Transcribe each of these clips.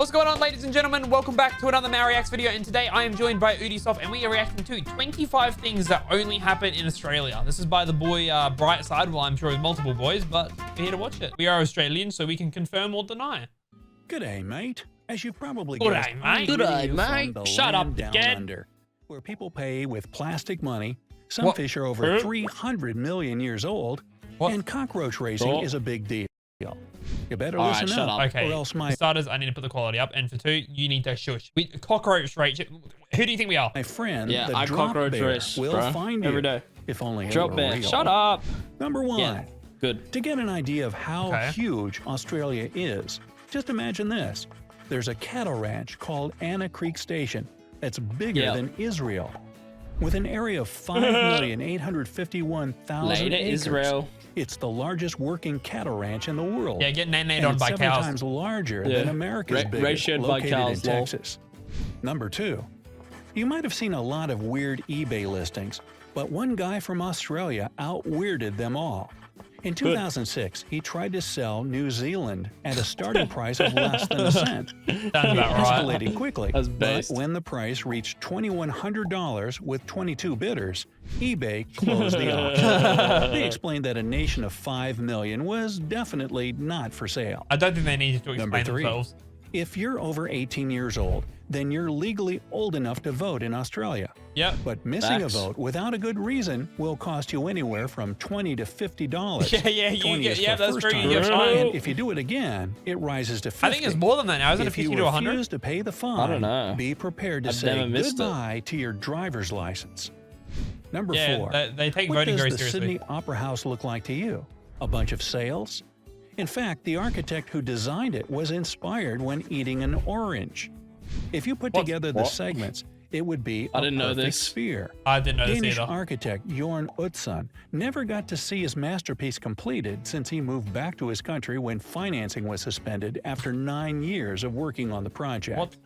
What's going on, ladies and gentlemen? Welcome back to another Mariax video, and today I am joined by Udisoft, and we are reacting to 25 things that only happen in Australia. This is by the boy Brightside. Well, I'm sure there's multiple boys, but we're here to watch it. We are Australian, so we can confirm or deny. G'day, mate. As you've probably G'day, guessed, mate. G'day, Mate. Shut up, down again. under, where people pay with plastic money. Some fish are over 300 million years old, and cockroach racing is a big deal. You better listen up, Okay, or else for starters, I need to put the quality up, and for two, you need to shush. Cockroach race. Who do you think we are? my friend, Yeah, the I drop cockroach bear, race, will bro. find you. Every day. If only it Drop were bear. real. Shut up. Number one. Yeah, good. To get an idea of how huge Australia is, just imagine this. There's a cattle ranch called Anna Creek Station that's bigger than Israel. With an area of 5,851,000 acres, Israel. it's the largest working cattle ranch in the world. Yeah, get named and on it's by 7 cows. times larger than America's biggest, ratioed by located cows, in lol. Texas. Number two. You might have seen a lot of weird eBay listings, but one guy from Australia out-weirded them all. In 2006, he tried to sell New Zealand at a starting price of less than a cent. Sounds It about right. escalated quickly, That's but based. when the price reached $2,100 with 22 bidders, eBay closed the auction. They explained that a nation of 5 million was definitely not for sale. I don't think they needed to Number explain three. themselves. If you're over 18 years old, then you're legally old enough to vote in Australia. Yep. But missing Facts. a vote without a good reason will cost you anywhere from $20 to $50. Yeah, you 20 get, is yeah, for that's first true. You time, get fined. and if you do it again, it rises to 50. I think it's more than that now. Isn't it If you 50 to 100? refuse to pay the fine, I don't know. be prepared to I've say never missed it. goodbye to your driver's license. Number Yeah, four. they take What voting does very the seriously. Sydney Opera House look like to you? A bunch of sails? In fact, the architect who designed it was inspired when eating an orange. If you put together the segments, it would be a didn't know perfect this. sphere. I didn't know this Danish either. architect Jorn Utzon never got to see his masterpiece completed since he moved back to his country when financing was suspended after 9 years of working on the project. What?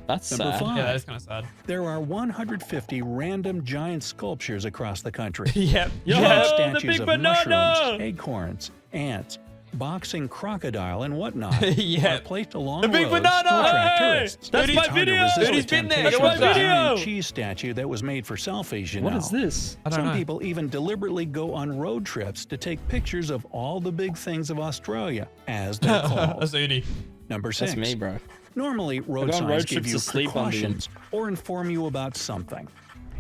That's Number sad. five. Yeah, that's kind of sad. There are 150 random giant sculptures across the country. Yep. Yo, Yep. the Statues big of banana! mushrooms, acorns, ants, boxing crocodile, and whatnot Yeah. are placed along The big roads banana! to attract Hey! tourists. That's It's my hard to video! resist the Dude, he's been there. temptation It was of my the video! giant cheese statue that was made for selfies, you What know. is this? I don't Some know. people even deliberately go on road trips to take pictures of all the big things of Australia, as they're called. That's Udi. Number six. That's me, bro. Normally, road go on signs road give trips you to sleep under them. precautions or inform you about something.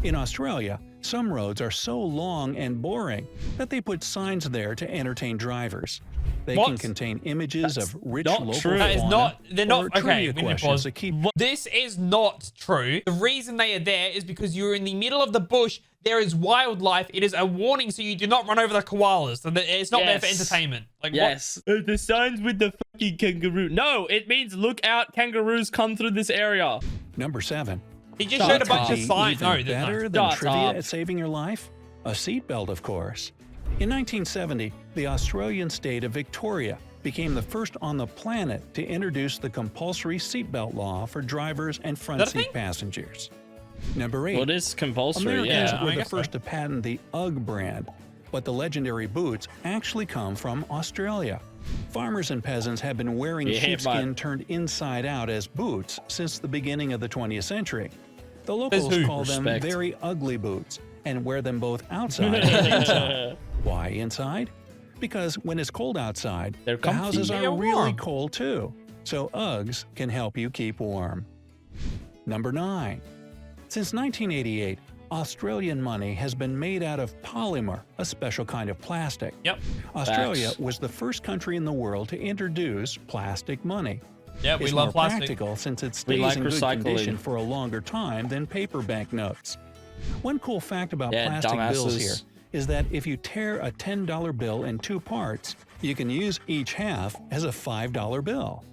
In Australia, some roads are so long and boring that they put signs there to entertain drivers. They can What? contain images of rich not local true. That is fauna not. They're not. or Okay, trivia we need to questions pause. to keep This is not true. The reason they are there is because you're in the middle of the bush. There is wildlife. It is a warning, so you do not run over the koalas. So it's not there for Yes. entertainment. Like Yes. The signs with the fucking kangaroo. No, it means look out, kangaroos come through this area. Number 7. What? He just showed a Shut bunch up. of signs. No, Even there's better no. than Shut trivia up. at saving your life? A seatbelt, of course. In 1970, the Australian state of Victoria became the first on the planet to introduce the compulsory seatbelt law for drivers and front That a seat thing? passengers. Number 8. Well, it is compulsory, Americans yeah. were I the guess so. first to patent the UGG brand, but the legendary boots actually come from Australia. Farmers and peasants have been wearing Yeah, sheepskin but- turned inside out as boots since the beginning of the 20th century. The who? locals call them Respect. very ugly boots and wear them both outside and inside. Why inside? Because when it's cold outside, They're the comfy. houses Yeah, are really warm. cold too. So Uggs can help you keep warm. Number 9. Since 1988, Australian money has been made out of polymer, a special kind of plastic. Yep. Australia Facts. was the first country in the world to introduce plastic money. Yeah, we It's love more plastic. practical since it We stays like in good recycling. condition for a longer time than paper banknotes. One cool fact about Yeah, plastic bills dumbasses. here is that if you tear a $10 bill in 2 parts, you can use each half as a $5 bill.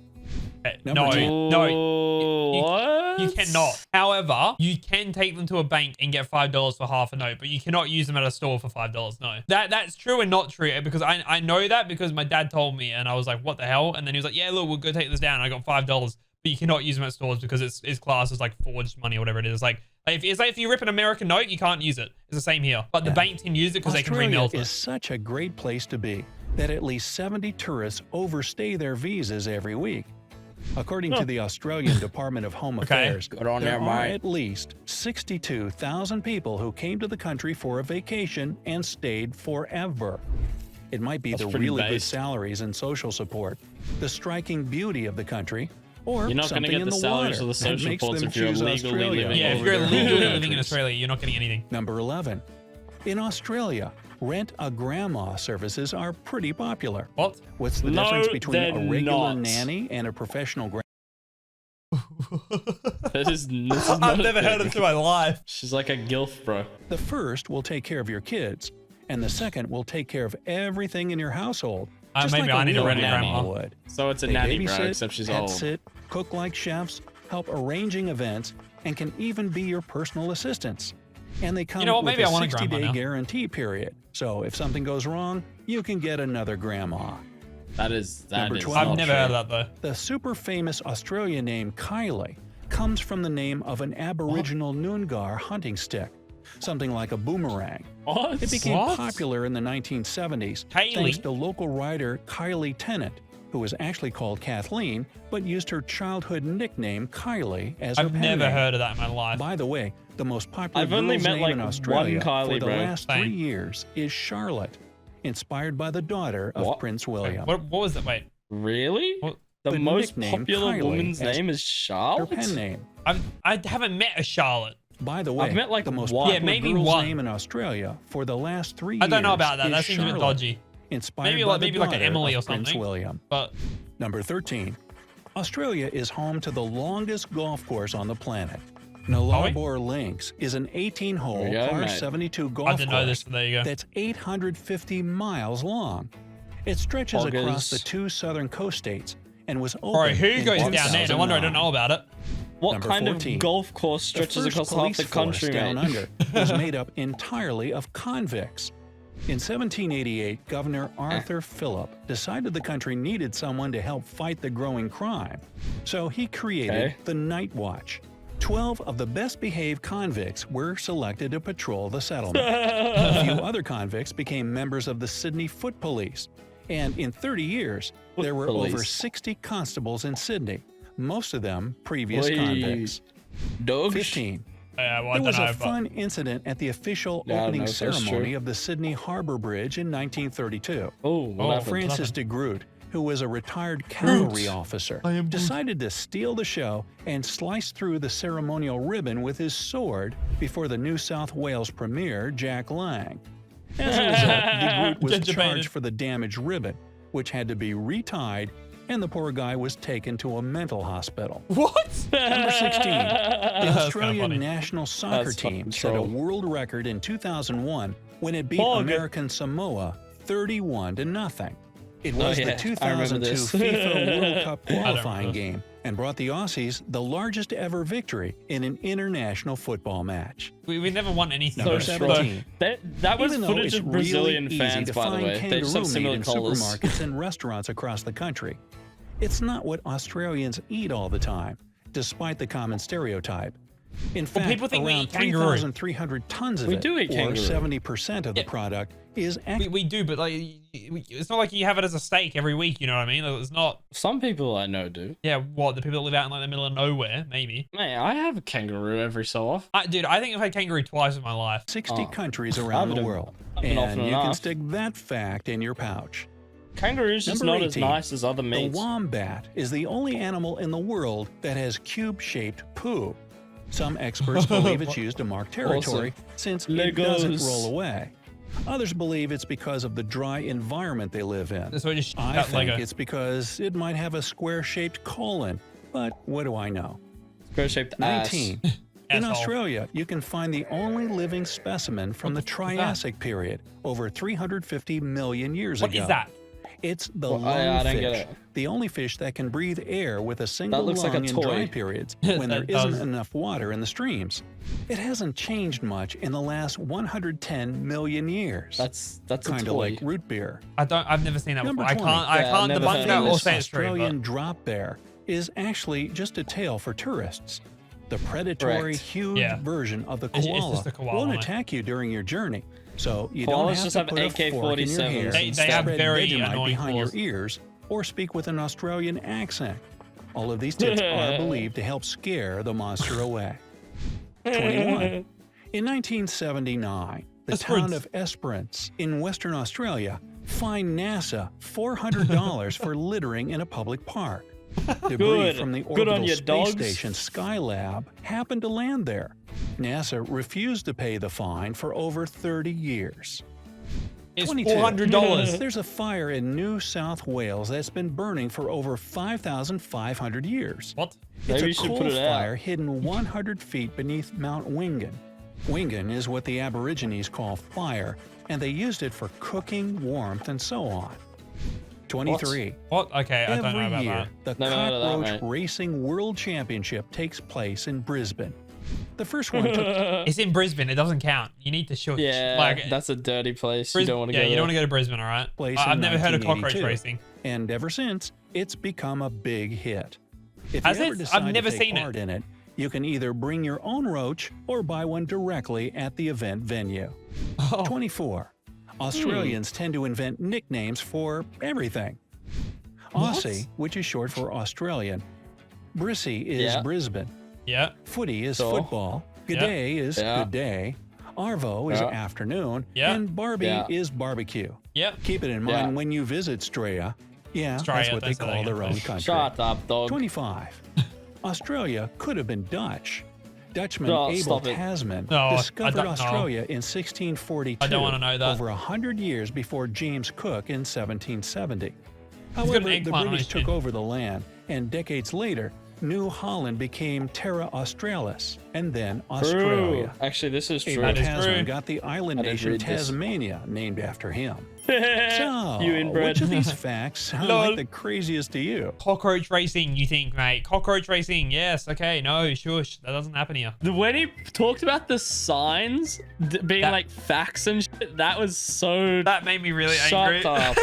Number No, 10. no. What? You cannot. However, you can take them to a bank and get $5 for half a note, but you cannot use them at a store for $5. No, that's true and not true because I know that because my dad told me and I was like, what the hell? And then he was like, yeah, look, we'll go take this down. I got $5, but you cannot use them at stores because it's classed as like forged money or whatever it is. Like it's like if you rip an American note, you can't use it. It's the same here, but the banks can use it because they can Australia remelt is it. such a great place to be that at least 70 tourists overstay their visas every week. According to the Australian Department of Home Affairs, Good on there there, are mate. at least 62,000 people who came to the country for a vacation and stayed forever. It might be That's the pretty really good base. salaries and social support, the striking beauty of the country, or You're not something gonna get in the the salaries water or the that social makes supports them if you're choose illegally Australia living Yeah, if over you're their illegally home living in countries. Australia, you're not getting anything. Number 11. In Australia, rent a grandma services are pretty popular. What? What's the No, difference between a they're regular not. nanny and a professional grandma? This is I've not a never heard thing. it in my life. She's like a gilf, bro. The first will take care of your kids, and the second will take care of everything in your household. Just Maybe like I need to real rent a nanny grandma. would. So it's a They nanny, bro, babysit, except she's pet old. sit, cook like chefs, help arranging events, and can even be your personal assistants. And they come know what? with Maybe a I want a grandma 60-day now. guarantee period. So if something goes wrong, you can get another grandma. That is Number 12. I've not never true. heard of that though. The super famous Australian name Kylie comes from the name of an Aboriginal Noongar hunting stick, something like a boomerang. What? It became What? popular in the 1970s Kylie? thanks to local writer Kylie Tennant, who was actually called Kathleen but used her childhood nickname Kylie as her I've pen never name. heard of that in my life. By the way, the most popular I've only girl's met, name like, in one Australia Kylie, for the bro. last 3 Same. years is Charlotte, inspired by the daughter of What? Prince William. What was that? Wait. Really? What? The The most nickname popular Kylie woman's as name is Her Charlotte? pen name. I haven't met a Charlotte. By the way, I've met, like, the most one. popular Yeah, maybe girl's one. name in Australia for the last 3 years I don't know about that. is That seems a bit Charlotte, dodgy. inspired Maybe by like the maybe like an daughter Emily of or Prince something. William. But Number 13. Australia is home to the longest golf course on the planet. Nullarbor Links is an 18-hole There you go, par mate. 72 golf I didn't know this, course but there you go. that's 850 miles long. It stretches Boggers. across the 2 southern coast states and was opened Bro, who in goes down there? No wonder I don't 2009. know about it. What Number kind 14. of golf course The stretches first across half police the country, force down mate? under was made up entirely of convicts. In 1788, Governor Arthur Phillip decided the country needed someone to help fight the growing crime. So he created Okay. the Night Watch. 12 of the best-behaved convicts were selected to patrol the settlement. A few other convicts became members of the Sydney Foot Police. And in 30 years, there were Police. over 60 constables in Sydney, most of them previous Wait. convicts. Dogs? 15. Yeah, well, I There don't was know. a But fun incident at the official Yeah, I don't opening know if that's ceremony true. of the Sydney Harbour Bridge in 1932. Oh, what Oh, happened? Francis de Groot, who was a retired cavalry officer, I am Groot. decided to steal the show and slice through the ceremonial ribbon with his sword before the New South Wales Premier, Jack Lang. As a result, de Groot was Gingerbread. charged for the damaged ribbon, which had to be retied, and the poor guy was taken to a mental hospital. what? Number 16. The That's Australian kinda funny. national soccer That's team fucking set a troll. world record in 2001 when it beat Bog. American Samoa 31-0. It was yeah, the I remember 2002 this. FIFA World Cup remember qualifying this. game and brought the Aussies the largest ever victory in an international football match. We never won anything. Number So 17. That was Even though footage it's of Brazilian really fans, easy to by the find way. They kangaroo just have meat similar in colors. supermarkets and restaurants across the country, it's not what Australians eat all the time, despite the common stereotype. In fact, people think we around eat kangaroo. 3,300 tons of We it, do eat or kangaroo. 70% of the Yeah. product, is We do, but like, it's not like you have it as a steak every week. You know what I mean? It's not. Some people I know do. Yeah, what the people that live out in like the middle of nowhere, maybe. Man, I have a kangaroo every so often. Dude, I think I've had kangaroo twice in my life. 60 Oh. countries around the I've been- world, I've been and often you can enough. stick that fact in your pouch. Kangaroo's just Number not as 18. nice as other The meats. wombat is the only animal in the world that has cube-shaped poo. Some experts believe it's used to mark territory since it doesn't Legos. roll away. Others believe it's because of the dry environment they live in. So I just I got think Lego. it's because it might have a square-shaped colon, but what do I know? Square-shaped ass. 19. In Asshole. Australia, you can find the only living specimen from the What the fuck is that? Triassic period, over 350 million years What ago. is that? It's the Well, I don't get lungfish, it. the only fish that can breathe air with a single looks like a lung in dry toy. periods when there That isn't does. enough water in the streams. It hasn't changed much in the last 110 million years. That's a kind of toy. like root beer. I've never seen that Number before. 20. I Yeah, can't I've never debunk heard that of or this. say it's true. Australian But drop bear is actually just a tale for tourists. The predatory, Correct. huge Yeah. version of the It's koala, just a koala, won't mate. attack you during your journey, so you Koalas don't have just to have put a fork in your AK-47s. hair They and have spread very Vegemite annoying behind your claws. ears or speak with an Australian accent. All of these tips are believed to help scare the monster away. 21. In 1979, the town of Esperance in Western Australia fined NASA $400 for littering in a public park. Debris from the orbital space station Skylab happened to land there. NASA refused to pay the fine for over 30 years. It's 22. $400. There's a fire in New South Wales that's been burning for over 5,500 years. What? It's Maybe a you should coal put it out. fire hidden 100 feet beneath Mount Wingan. Wingan is what the Aborigines call fire, and they used it for cooking, warmth, and so on. 23. What? Okay, I don't know Every about year, that. the Never heard of that, Cockroach mate. Racing World Championship takes place in Brisbane. The first one took It's in Brisbane. It doesn't count. You need to shush. Yeah, Like, that's a dirty place. You don't want to go yeah, you there. don't want to go to Brisbane, all right? place I've in never heard of cockroach 1982, racing. and ever since, it's become a big hit. If Has you it? ever I've decide never to take seen it. part in it, you can either bring your own roach or buy one directly at the event venue. Oh. 24. Australians tend to invent nicknames for everything. Aussie, which is short for Australian. Brissy is Yeah. Brisbane. Yeah. Footy is So? football. G'day is Yeah. good day. Arvo is Yeah. afternoon. Yeah. And Barbie Yeah. is barbecue. Yep. Keep it in mind Yeah. when you visit Straya. Yeah, Australia, that's what they that's how they call get their own it. country. Shut up, dog. 25. Australia could have been Dutch. Dutchman No, Abel stop it. Tasman No, I discovered don't know. Australia in 1642. I don't wanna know that. Over 100 years before James Cook in 1770. got an However, the eggplant on British his took chin. over the land, and decades later, New Holland became TERRA Australis, and then Australia. True. Actually, this is true. Abel That is Tasman true. got the island I didn't nation read this. Tasmania named after him. So, You inbred. which of these facts sound Lol. like the craziest to you? Cockroach racing, you think, mate? Cockroach racing, yes. Okay, no, shush. That doesn't happen here. When he talked about the signs being That- like facts and shit, that was so. That made me really angry. Shut up.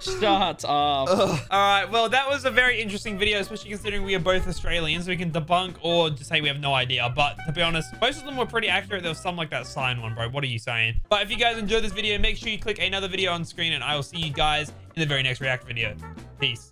Shut up. All right, well, that was a very interesting video, especially considering we are both Australians. We can debunk or just say we have no idea. But to be honest, most of them were pretty accurate. There was some like that sign one, bro. What are you saying? But if you guys enjoyed this video, make sure you click another video on screen, and I will see you guys in the very next React video. Peace.